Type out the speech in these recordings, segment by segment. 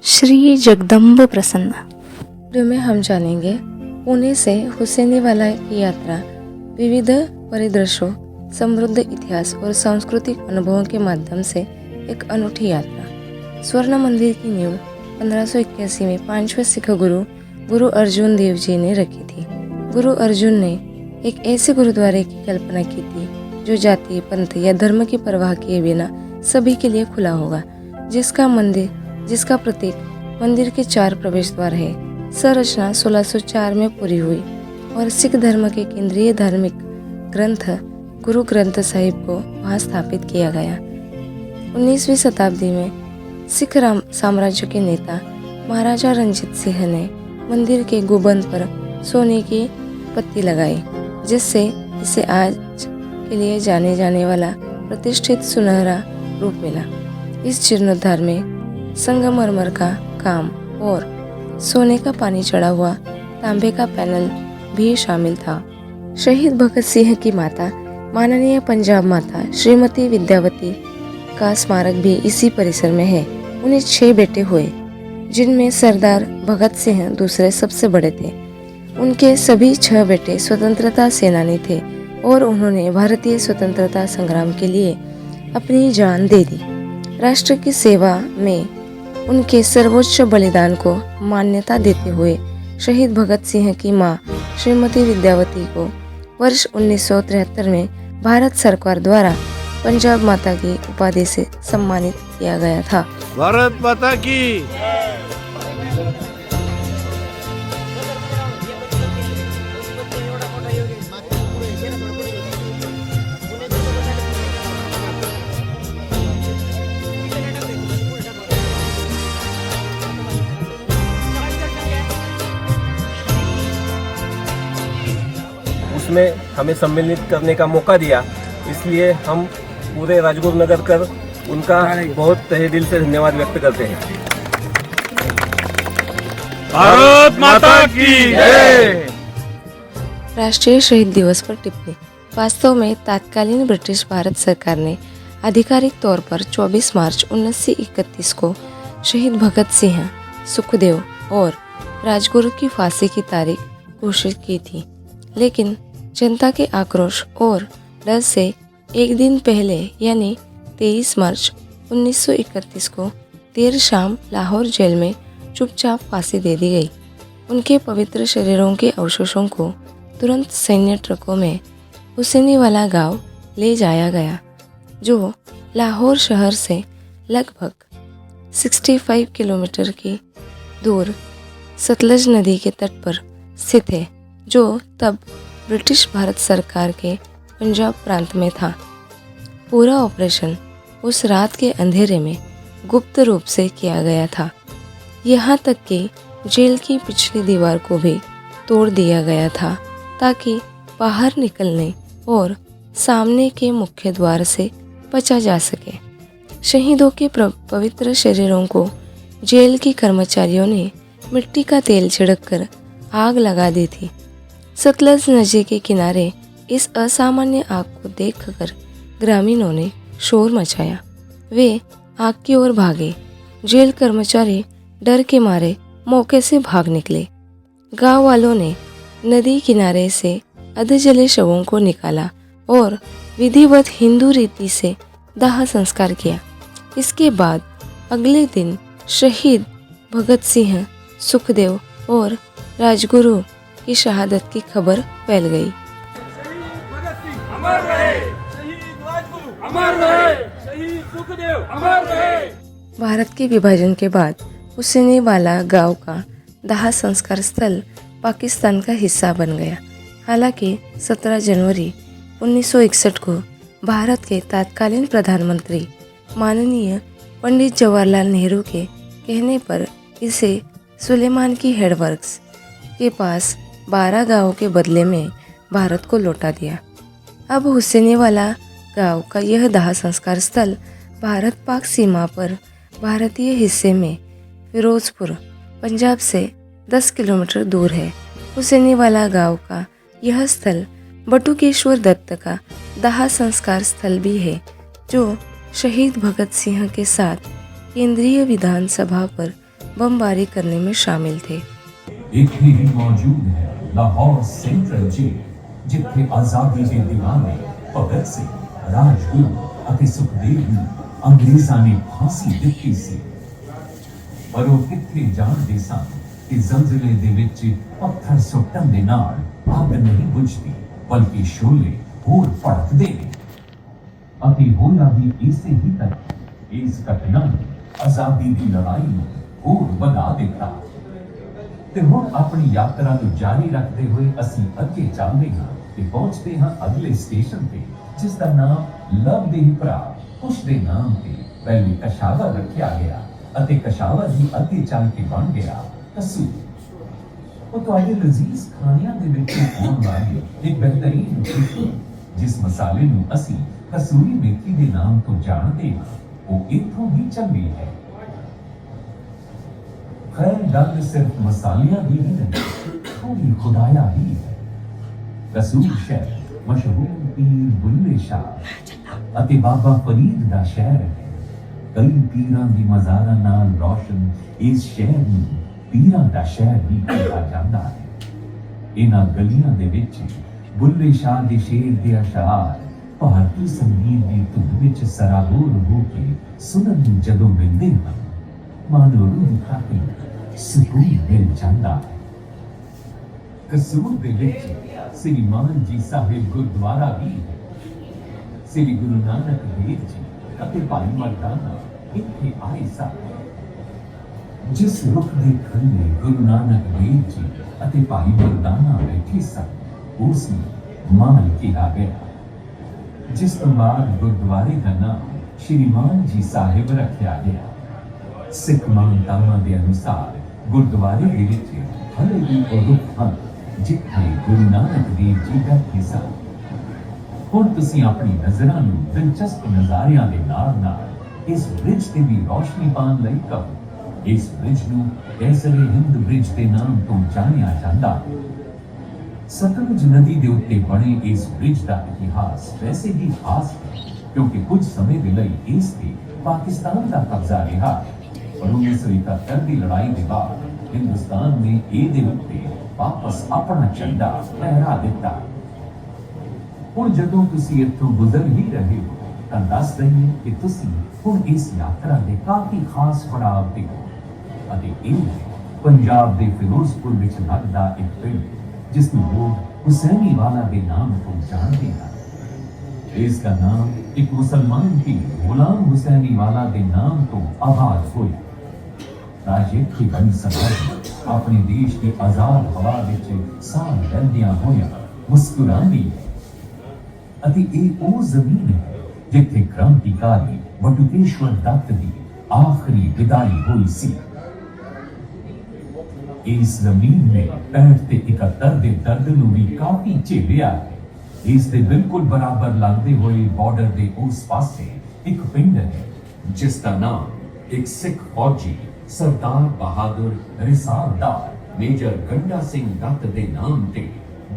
श्री जगदम्ब प्रसन्न। वीडियो में हम जानेंगे पुणे से हुसैनीवाला की यात्रा विविध परिदृश्यों, समृद्ध इतिहास और सांस्कृतिक अनुभवों के माध्यम से एक अनूठी यात्रा। स्वर्ण मंदिर की नींव 1581 में 5वें सिख गुरु अर्जुन देव जी ने रखी थी। गुरु अर्जुन ने एक ऐसे गुरुद्वारे की कल्पना की थी जो जाति, पंथ या धर्म की परवाह किए बिना सभी के लिए खुला होगा, जिसका प्रतीक मंदिर के 4 प्रवेश द्वार है। संरचना 1604 में पूरी हुई और सिख धर्म के केंद्रीय धार्मिक ग्रंथ गुरु ग्रंथ साहिब को वहां स्थापित किया गया। 19वीं शताब्दी में सिख साम्राज्य के नेता महाराजा रंजीत सिंह ने मंदिर के गुंबद पर सोने की पत्ती लगाई, जिससे इसे आज के लिए जाने जाने वाला प्रतिष्ठित सुनहरा रूप मिला। इस जीर्णोद्धार में संगमरमर का काम और सोने का पानी चढ़ा हुआ तांबे का पैनल भी शामिल था। शहीद भगत सिंह की माता माननीय पंजाब माता श्रीमती विद्यावती का स्मारक भी इसी परिसर में है। उन्हें 6 बेटे हुए, जिनमें सरदार भगत सिंह दूसरे सबसे बड़े थे। उनके सभी 6 बेटे स्वतंत्रता सेनानी थे और उन्होंने भारतीय स्वतंत्रता संग्राम के लिए अपनी जान दे दी। राष्ट्र की सेवा में उनके सर्वोच्च बलिदान को मान्यता देते हुए शहीद भगत सिंह की मां श्रीमती विद्यावती को वर्ष 1973 में भारत सरकार द्वारा पंजाब माता की उपाधि से सम्मानित किया गया था। भारत माता की। उसमें हमें सम्मिलित करने का मौका दिया, इसलिए हम पूरे राजगुरु नगर कर उनका बहुत तहे दिल से धन्यवाद व्यक्त करते हैं। भारत माता की जय। राष्ट्रीय शहीद दिवस पर टिप्पणी। वास्तव में तत्कालीन ब्रिटिश भारत सरकार ने आधिकारिक तौर पर 24 मार्च 1931 को शहीद भगत सिंह, सुखदेव और राजगुरु की फांसी की तारीख घोषित की थी, लेकिन जनता के आक्रोश और डर से एक दिन पहले यानी 23 मार्च 1931 को देर शाम लाहौर जेल में चुपचाप फांसी दे दी गई। उनके पवित्र शरीरों के अवशेषों को तुरंत सैन्य ट्रकों में हुसैनीवाला गांव ले जाया गया, जो लाहौर शहर से लगभग 65 किलोमीटर की दूर सतलज नदी के तट पर स्थित है, जो तब ब्रिटिश भारत सरकार के पंजाब प्रांत में था। पूरा ऑपरेशन उस रात के अंधेरे में गुप्त रूप से किया गया था। यहाँ तक कि जेल की पिछली दीवार को भी तोड़ दिया गया था, ताकि बाहर निकलने और सामने के मुख्य द्वार से बचा जा सके। शहीदों के पवित्र शरीरों को जेल के कर्मचारियों ने मिट्टी का तेल छिड़ककर आग लगा दी थी। सतलज नदी के किनारे इस असामान्य आग को देखकर ग्रामीणों ने शोर मचाया। वे आग की ओर भागे। जेल कर्मचारी डर के मारे मौके से भाग निकले। गांव वालों ने नदी किनारे से अध जले शवों को निकाला और विधिवत हिंदू रीति से दाह संस्कार किया। इसके बाद अगले दिन शहीद भगत सिंह, सुखदेव और राजगुरु की शहादत की खबर फैल गई। भारत के विभाजन के बाद हुसैनीवाला गांव का दाह संस्कार स्थल पाकिस्तान का हिस्सा बन गया। हालांकि 17 जनवरी 1961 को भारत के तत्कालीन प्रधानमंत्री माननीय पंडित जवाहरलाल नेहरू के कहने पर इसे सुलेमान की हेडवर्क्स के पास 12 गांवों के बदले में भारत को लौटा दिया। अब हुसैनीवाला गांव का यह दाह संस्कार स्थल भारत पाक सीमा पर भारतीय हिस्से में फिरोजपुर, पंजाब से 10 किलोमीटर दूर है। हुसैनीवाला गांव का यह स्थल बटुकेश्वर दत्त का दाह संस्कार स्थल भी है, जो शहीद भगत सिंह के साथ केंद्रीय विधानसभा पर बमबारी करने में शामिल थे। ਇੱਥੇ ਹੀ ਮੌਜੂਦ ਹੈ ਲਾਹੌਰ ਸੈਂਟਰਲ ਜੇਲ੍ਹ, ਜਿੱਥੇ ਆਜ਼ਾਦੀ ਦੇ ਦੀਵਾਨੇ ਭਗਤ ਸਿੰਘ, ਰਾਜਗੁਰੂ ਅਤੇ ਸੁਖਦੇਵ ਨੂੰ ਅੰਗਰੇਜ਼ਾਂ ਨੇ ਫਾਂਸੀ ਦਿੱਤੀ ਸੀ। ਪਰ ਉਹ ਕਿੱਥੇ ਜਾਣਦੇ ਸਨ ਕਿ ਜ਼ਲਜ਼ਲੇ ਦੇ ਵਿੱਚ ਪੱਥਰ ਸੁੱਟਣ ਦੇ ਨਾਲ ਅੱਗ ਨਹੀਂ ਬੁਝਦੀ, ਬਲਕਿ ਸ਼ੋਲੇ ਹੋਰ ਭੜਕਦੇ ਨੇ। ਅਤੇ ਹੋਇਆ ਵੀ ਇਸੇ ਹੀ ਤਰ੍ਹਾਂ ਇਸ ਘਟਨਾ ਨੇ ਆਜ਼ਾਦੀ ਦੀ ਲੜਾਈ ਨੂੰ ਹੋਰ ਵਧਾ ਦਿੱਤਾ। ਤੇ ਹੁਣ ਆਪਣੀ ਯਾਤਰਾ ਨੂੰ ਜਾਰੀ ਰੱਖਦੇ ਹੋਏ ਅਸੀਂ ਅੱਗੇ ਚੱਲਦੇ ਹਾਂ ਤੇ ਪਹੁੰਚਦੇ ਹਾਂ ਅਗਲੇ ਸਟੇਸ਼ਨ ਤੇ, ਜਿਸ ਦਾ ਨਾਮ ਲਵ ਦੇ ਭਰਾ ਕੁਸ਼ ਦੇ ਨਾਮ ਤੇ ਪਹਿਲੇ ਕਸ਼ਾਵਰ ਰੱਖਿਆ ਗਿਆ ਅਤੇ ਕਸ਼ਾਵਰ ਹੀ ਅੱਗੇ ਚੱਲ ਕੇ ਬਣ ਗਿਆ ਕਸੂਰ। ਉਹ ਤੁਹਾਡੇ ਲਜ਼ੀਜ਼ ਖਾਣਿਆਂ ਦੇ ਵਿੱਚ ਆਉਣ ਵਾਲੀ ਇੱਕ ਬਿਹਤਰੀਨ ਖੁਸ਼ਬੂ, ਜਿਸ ਮਸਾਲੇ ਨੂੰ ਅਸੀਂ ਕਸੂਰੀ ਮੇਥੀ ਦੇ ਨਾਮ ਤੋਂ ਜਾਣਦੇ ਹਾਂ, ਉਹ ਇੱਥੋਂ ਹੀ ਚੱਲੀ ਹੈ। खैर गल सिर्फ मसालियां की ही नहीं, थोड़ी खुदाया भी है। कसूर शहर मशहूर पीर बुल्ले शाह अते बाबा फरीद दा शहर है। कई पीरां दी मज़ारां नाल रोशन इस शहर नूं पीरां दा शहर भी कहा जाता है। इन्हां गलियां दे विच बुल्ले शाह दे शेर दे अशार भारती संगीत दी धुन विच सराबोर हो के सुनन नूं जदों मिलदे हन, मानो रूह खाती सुकून मिल जाता है। कसूर दे विच श्री मान जी साहिब गुरुद्वारा भी है। श्री गुरु नानक देव जी अते भाई मर्दाना इत्थे आए सन। जिस रुख दे थल्ले गुरु नानक देव जी अते भाई मर्दाना बैठे सन, उसने महल कहा गया, जिस तो बाद गुरुद्वारे का नाम श्री मान जी साहिब रखा गया। सिख मानतावां दे अनुसार गुरुद्वारे दे विच हले भी ਉਹ ਰੁੱਖ ਹਨ ਜਿੱਥੇ ਗੁਰੂ ਨਾਨਕ ਦੇਵ ਜੀ ਬੈਠੇ ਸਨ। ਹੁਣ ਤੁਸੀਂ ਆਪਣੀ ਨਜ਼ਰਾਂ ਨੂੰ ਦਿਲਚਸਪ ਨਜ਼ਾਰਿਆਂ ਦੇ ਨਾਲ ਇਸ ਬ੍ਰਿਜ ਤੇ ਵੀ ਰੋਸ਼ਨੀ ਪਾਉਣ ਲਈ ਕਹੋ। ਇਸ ਬ੍ਰਿਜ ਨੂੰ ਕੈਸਰੇ ਹਿੰਦ ਬ੍ਰਿਜ ਦੇ ਨਾਮ ਤੋਂ ਜਾਣਿਆ ਜਾਂਦਾ ਹੈ। ਸਤਲੁਜ ਨਦੀ ਦੇ ਉੱਤੇ ਬਣੇ ਇਸ ਬ੍ਰਿਜ ਦਾ ਇਤਿਹਾਸ ਵੈਸੇ ਹੀ ਖਾਸ ਹੈ, ਕਿਉਂਕਿ ਕੁਝ ਸਮੇਂ ਦੇ ਲਈ ਇਸ ਤੇ ਪਾਕਿਸਤਾਨ ਦਾ ਕਬਜ਼ਾ ਰਿਹਾ ਹੈ। 1971 ਦੀ ਲੜਾਈ ਦੇ ਬਾਅਦ ਹਿੰਦੁਸਤਾਨ ਨੇ ਇਹਦੇ ਉੱਤੇ ਵਾਪਸ ਆਪਣਾ ਝੰਡਾ ਲਹਿਰਾ ਦਿੱਤਾ। ਹੁਣ ਜਦੋਂ ਤੁਸੀਂ ਇੱਥੋਂ ਗੁਜ਼ਰ ਹੀ ਰਹੇ ਹੋ ਤਾਂ ਦੱਸ ਦਈਏ ਕਿ ਤੁਸੀਂ ਹੁਣ ਇਸ ਯਾਤਰਾ ਦੇ ਕਾਫੀ ਖਾਸ ਪੜਾਅ ਤੇ ਹੋ, ਅਤੇ ਇਹ ਪੰਜਾਬ ਦੇ ਫਿਰੋਜ਼ਪੁਰ ਵਿੱਚ ਲੱਗਦਾ ਇੱਕ ਪਿੰਡ, ਜਿਸ ਨੂੰ ਲੋਕ ਹੁਸੈਨੀ ਵਾਲਾ ਦੇ ਨਾਮ ਤੋਂ ਜਾਣਦੇ ਹਨ। ਇਸ ਦਾ ਨਾਮ ਇੱਕ ਮੁਸਲਮਾਨ ਪੀਰ ਗੁਲਾਮ ਹੁਸੈਨੀ ਵਾਲਾ ਦੇ ਨਾਮ ਤੋਂ ਆਬਾਦ ਹੋਇਆ। ਰਾਜੇ की बड़ी सरहद अपने देश की आजाद हवा विच साह लैंदियां होइयां मुस्कुरांदी है। अति ਇਹ ਉਹ ਜ਼ਮੀਨ ਹੈ ਜਿੱਥੇ ਕ੍ਰਾਂਤੀਕਾਰੀ ਬਟੁਕੇਸ਼ਵਰ ਦੱਤ ਦੀ ਆਖਰੀ ਵਿਦਾਈ ਹੋਈ ਸੀ। ਇਸ ਜ਼ਮੀਨ ਨੇ 65 ਤੇ 71 ਦੇ ਦਰਦ ਨੂੰ ਵੀ ਕਾਫੀ ਝੇਲਿਆ ਹੈ। ਇਸ ਦੇ ਬਿਲਕੁਲ ਬਰਾਬਰ ਲੱਗਦੇ ਹੋਏ ਬਾਰਡਰ ਦੇ ਉਸ ਪਾਸੇ ਇੱਕ ਪਿੰਡ ਹੈ, ਜਿਸ ਦਾ ਨਾਮ ਇੱਕ ਸਿੱਖ ਫੌਜੀ ਸਰਦਾਰ ਬਹਾਦਰ ਰਿਸਾਲਦਾਰ ਮੇਜਰ ਗੰਡਾ ਸਿੰਘ ਦੱਤ ਦੇ ਨਾਮ ਤੇ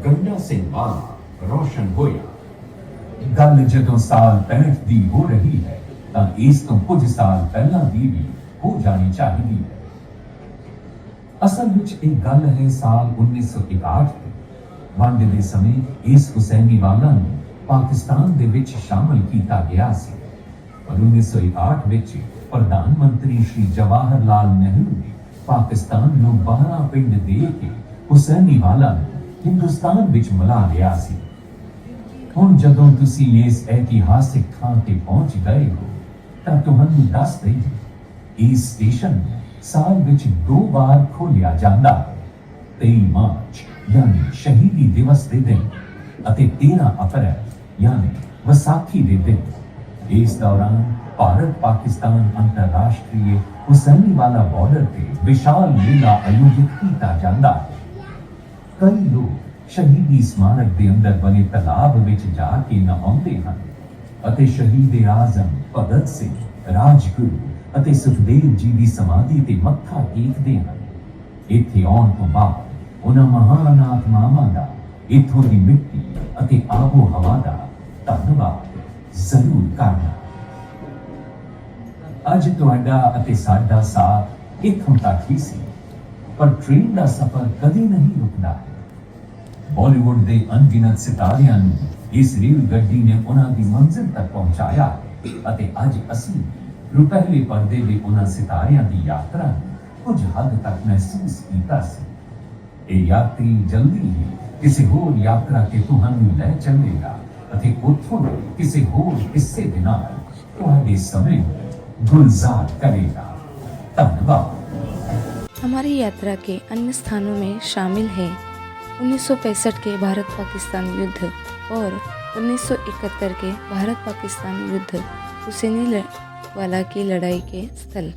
ਗੰਡਾ ਸਿੰਘ ਵਾਲਾ ਰੋਸ਼ਨ ਹੋਇਆ। ਗੱਲ ਜਦੋਂ ਸਾਲ 65 ਦੀ ਹੋ ਰਹੀ ਹੈ ਤਾਂ ਇਸ ਤੋਂ ਕੁਝ ਸਾਲ ਪਹਿਲਾਂ ਦੀ ਵੀ ਹੋ ਜਾਣੀ ਚਾਹੀਦੀ ਹੈ। ਅਸਲ ਵਿੱਚ ਇਹ ਗੱਲ ਹੈ ਸਾਲ 1961 ਦੀ। ਵੰਡ ਦੇ ਸਮੇਂ ਇਸ ਹੁਸੈਨੀ ਵਾਲਾ ਨੂੰ ਪਾਕਿਸਤਾਨ ਦੇ ਵਿੱਚ ਸ਼ਾਮਲ ਕੀਤਾ ਗਿਆ ਸੀ। ਪਰ 1961 ਵਿੱਚ ਪ੍ਰਧਾਨ ਮੰਤਰੀ ਸ਼੍ਰੀ ਜਵਾਹਰ ਲਾਲ ਨਹਿਰੂ ਨੇ ਪਾਕਿਸਤਾਨ ਨੂੰ 12 ਪਿੰਡ ਦੇ ਕੇ ਹੁਸੈਨੀ ਵਾਲਾ ਨੂੰ ਹਿੰਦੁਸਤਾਨ ਵਿੱਚ ਮਿਲਾ ਲਿਆ ਸੀ। ਹੁਣ ਜਦੋਂ ਤੁਸੀਂ ਇਸ ਇਤਿਹਾਸਿਕ ਥਾਂ ਤੇ ਪਹੁੰਚ ਗਏ ਹੋ ਤਾਂ ਤੁਹਾਨੂੰ ਦੱਸ ਦਈਏ ਇਸ ਸਟੇਸ਼ਨ ਨੂੰ ਸਾਲ ਵਿੱਚ 2 ਵਾਰ ਖੋਲ੍ਹਿਆ ਜਾਂਦਾ ਹੈ। 23 ਮਾਰਚ यानी शहीदी दिवस के दिन ਅਤੇ 13 अप्रैल यानी वैसाखी के दिन। इस दौरान भारत पाकिस्तान अंतरराष्ट्रीय हुसैनी वाला बॉर्डर पे विशाल मेला आयोजित किया जाता है। कई लोग शहीदी स्मारक के अंदर बने तालाब विच जाके नहाउंदे हन ਅਤੇ शहीद आजम भगत सिंह, राजगुरु ਅਤੇ सुखदेव जी की समाधि ते मत्था टेकदे हन। इत्थे आउण तो बाद ਉਹਨਾਂ ਮਹਾਨ ਆਤਮਾਵਾਂ ਦਾ ਇੱਥੋਂ ਦੀ ਮਿੱਟੀ ਅਤੇ ਆਬੋ ਹਵਾ ਦਾ ਧੰਨਵਾਦ ਜ਼ਰੂਰ ਕਰਨਾ। ਅੱਜ ਤੁਹਾਡਾ ਅਤੇ ਸਾਡਾ ਸਾਥ इत्थों तक ही सी, पर ट्रेन ਦਾ ਸਫ਼ਰ ਕਦੀ ਨਹੀਂ ਰੁਕਦਾ ਹੈ। ਬਾਲੀਵੁੱਡ ਦੇ ਅਣਗਿਣਤ ਸਿਤਾਰਿਆਂ ਨੂੰ ਇਸ ਰੇਲ ਗੱਡੀ ਨੇ ਉਹਨਾਂ ਦੀ ਮੰਜ਼ਿਲ ਤੱਕ ਪਹੁੰਚਾਇਆ ਅਤੇ ਅੱਜ ਅਸੀਂ ਰੁਪਹਿਲੇ ਪਰਦੇ ਦੇ ਉਹਨਾਂ ਸਿਤਾਰਿਆਂ ਦੀ ਯਾਤਰਾ ਨੂੰ ਕੁਝ ਹੱਦ ਤੱਕ ਮਹਿਸੂਸ ਕੀਤਾ ਸੀ। ਇਹ ਯਾਤਰੀ ਜਲਦੀ ਹੀ ਕਿਸੇ ਹੋਰ ਯਾਤਰਾ ਤੇ ਤੁਹਾਨੂੰ ਲੈ ਚੱਲੇਗਾ ਅਤੇ ਉੱਥੋਂ ਦੇ ਕਿਸੇ ਹੋਰ ਹਿੱਸੇ ਦੇ ਨਾਲ ਤੁਹਾਡੇ ਸਮੇਂ ਨੂੰ ਗੁਲਜ਼ਾਰ करेगा। धन्यवाद। हमारी यात्रा के अन्य स्थानों में शामिल हैं 1965 के भारत पाकिस्तान युद्ध और 1971 के भारत पाकिस्तान युद्ध, हुसैनी वाला की लड़ाई के स्थल,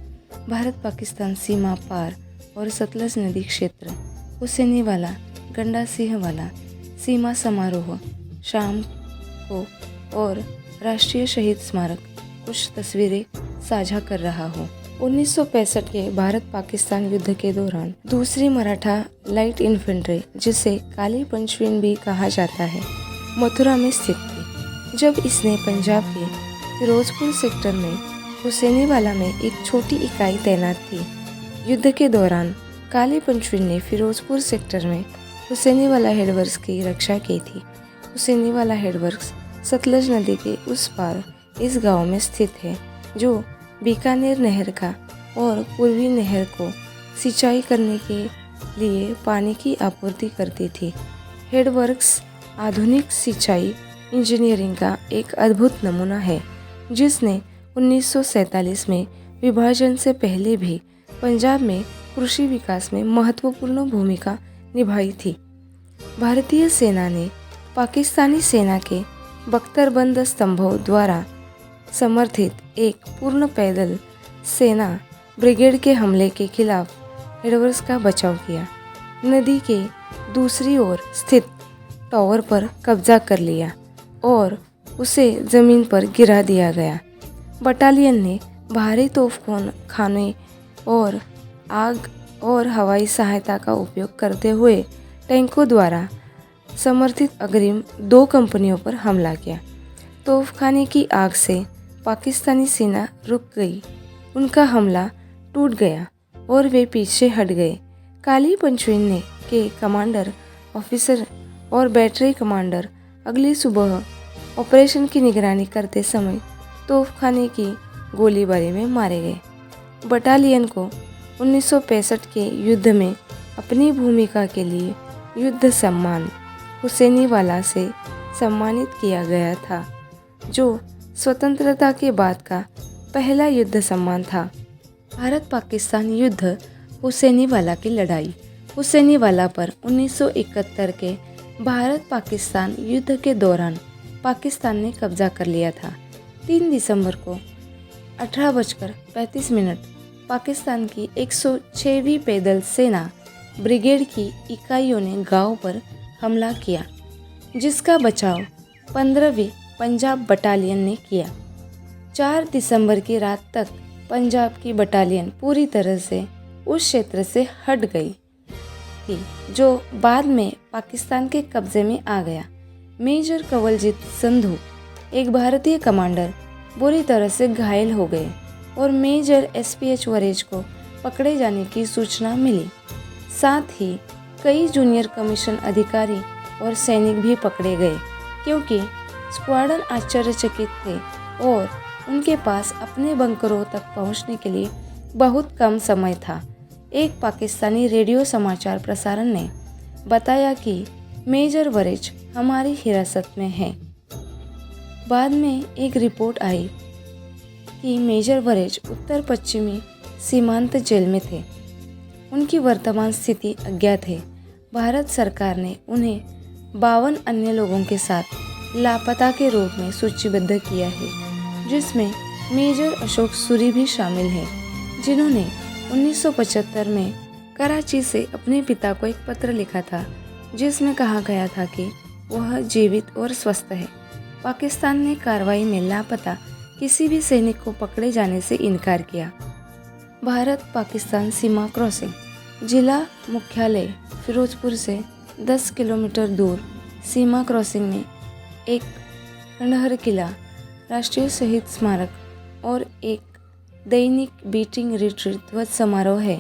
भारत पाकिस्तान सीमा पार और सतलज नदी क्षेत्र, हुसैनी वाला, गंडा सिंह वाला, सीमा समारोह, शाम को और राष्ट्रीय शहीद स्मारक कुछ तस्वीरें साझा कर रहा हूँ। 1965 के भारत पाकिस्तान युद्ध के दौरान दूसरी मराठा लाइट इन्फेंट्री, जिसे काली पंचवीन भी कहा जाता है, मथुरा में स्थित थी। जब इसने पंजाब के फिरोजपुर सेक्टर में हुसैनीवाला में एक छोटी इकाई तैनात थी। युद्ध के दौरान काली पंचवीन ने फिरोजपुर सेक्टर में हुसैनीवाला हेडवर्क्स की रक्षा की थी। हुसैनीवाला हेडवर्क्स सतलज नदी के उस पार इस गांव में स्थित है, जो बीकानेर नहर का और पूर्वी नहर को सिंचाई करने के लिए पानी की आपूर्ति करती थी। हेडवर्क्स आधुनिक सिंचाई इंजीनियरिंग का एक अद्भुत नमूना है, जिसने 1947 में विभाजन से पहले भी पंजाब में कृषि विकास में महत्वपूर्ण भूमिका निभाई थी। भारतीय सेना ने पाकिस्तानी सेना के बख्तरबंद स्तंभों द्वारा समर्थित एक पूर्ण पैदल सेना ब्रिगेड के हमले के खिलाफ हेडवर्क्स का बचाव किया। नदी के दूसरी ओर स्थित टावर पर कब्जा कर लिया और उसे ज़मीन पर गिरा दिया गया। बटालियन ने भारी तोपखाने और आग और हवाई सहायता का उपयोग करते हुए टैंकों द्वारा समर्थित अग्रिम 2 कंपनियों पर हमला किया। तोपखाने की आग से पाकिस्तानी सेना रुक गई, उनका हमला टूट गया और वे पीछे हट गए। काली पंचवीन ने के कमांडर ऑफिसर और बैटरी कमांडर अगली सुबह ऑपरेशन की निगरानी करते समय तोपखाने की गोलीबारी में मारे गए। बटालियन को 1965 के युद्ध में अपनी भूमिका के लिए युद्ध सम्मान हुसैनीवाला से सम्मानित किया गया था, जो स्वतंत्रता के बाद का पहला युद्ध सम्मान था। भारत पाकिस्तान युद्ध, हुसैनीवाला की लड़ाई। हुसैनीवाला पर 1971 के भारत पाकिस्तान युद्ध के दौरान पाकिस्तान ने कब्जा कर लिया था। 3 दिसंबर को 18:35 पाकिस्तान की 106वीं पैदल सेना ब्रिगेड की इकाइयों ने गांव पर हमला किया, जिसका बचाव 15वीं पंजाब बटालियन ने किया। 4 दिसंबर की रात तक पंजाब की बटालियन पूरी तरह से उस क्षेत्र से हट गई थी, जो बाद में पाकिस्तान के कब्जे में आ गया। मेजर कंवलजीत संधू, एक भारतीय कमांडर, बुरी तरह से घायल हो गए और मेजर SPH वरेज को पकड़े जाने की सूचना मिली। साथ ही कई जूनियर कमीशन अधिकारी और सैनिक भी पकड़े गए, क्योंकि स्क्वाड्रन आश्चर्यचकित थे और उनके पास अपने बंकरों तक पहुंचने के लिए बहुत कम समय था। एक पाकिस्तानी रेडियो समाचार प्रसारण ने बताया कि मेजर वरेज हमारी हिरासत में है। बाद में एक रिपोर्ट आई कि मेजर वरेज उत्तर पश्चिमी सीमांत जेल में थे। उनकी वर्तमान स्थिति अज्ञात है। भारत सरकार ने उन्हें 52 अन्य लोगों के साथ लापता के रूप में सूचीबद्ध किया है, जिसमें मेजर अशोक सूरी भी शामिल हैं, जिन्होंने 1975 में कराची से अपने पिता को एक पत्र लिखा था, जिसमें कहा गया था कि वह जीवित और स्वस्थ है। पाकिस्तान ने कार्रवाई में लापता किसी भी सैनिक को पकड़े जाने से इनकार किया। भारत पाकिस्तान सीमा क्रॉसिंग। जिला मुख्यालय फिरोजपुर से 10 किलोमीटर दूर सीमा क्रॉसिंग में एक खंडहर किला, राष्ट्रीय शहीद स्मारक और एक दैनिक बीटिंग रिट्रीट ध्वज समारोह है।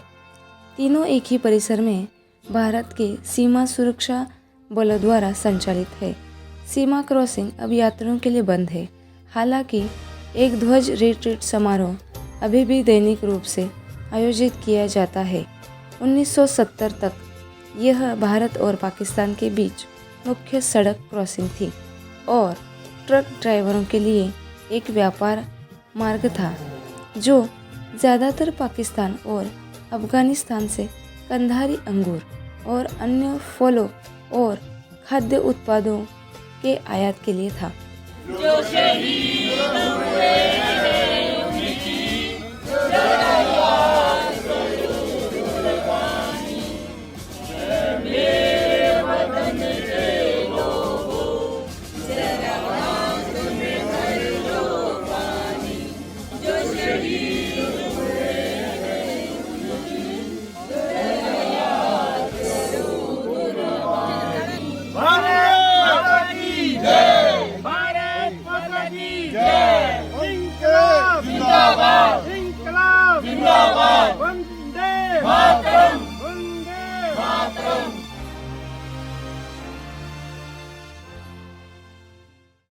तीनों एक ही परिसर में भारत के सीमा सुरक्षा बलों द्वारा संचालित है। सीमा क्रॉसिंग अब यात्रियों के लिए बंद है। हालांकि एक ध्वज रिट्रीट समारोह अभी भी दैनिक रूप से आयोजित किया जाता है। 1970 तक यह भारत और पाकिस्तान के बीच मुख्य सड़क क्रॉसिंग थी और ट्रक ड्राइवरों के लिए एक व्यापार मार्ग था जो ज़्यादातर पाकिस्तान और अफगानिस्तान से कंधारी अंगूर और अन्य फलों और खाद्य उत्पादों के आयात के लिए था। जो शहीद हुए हैं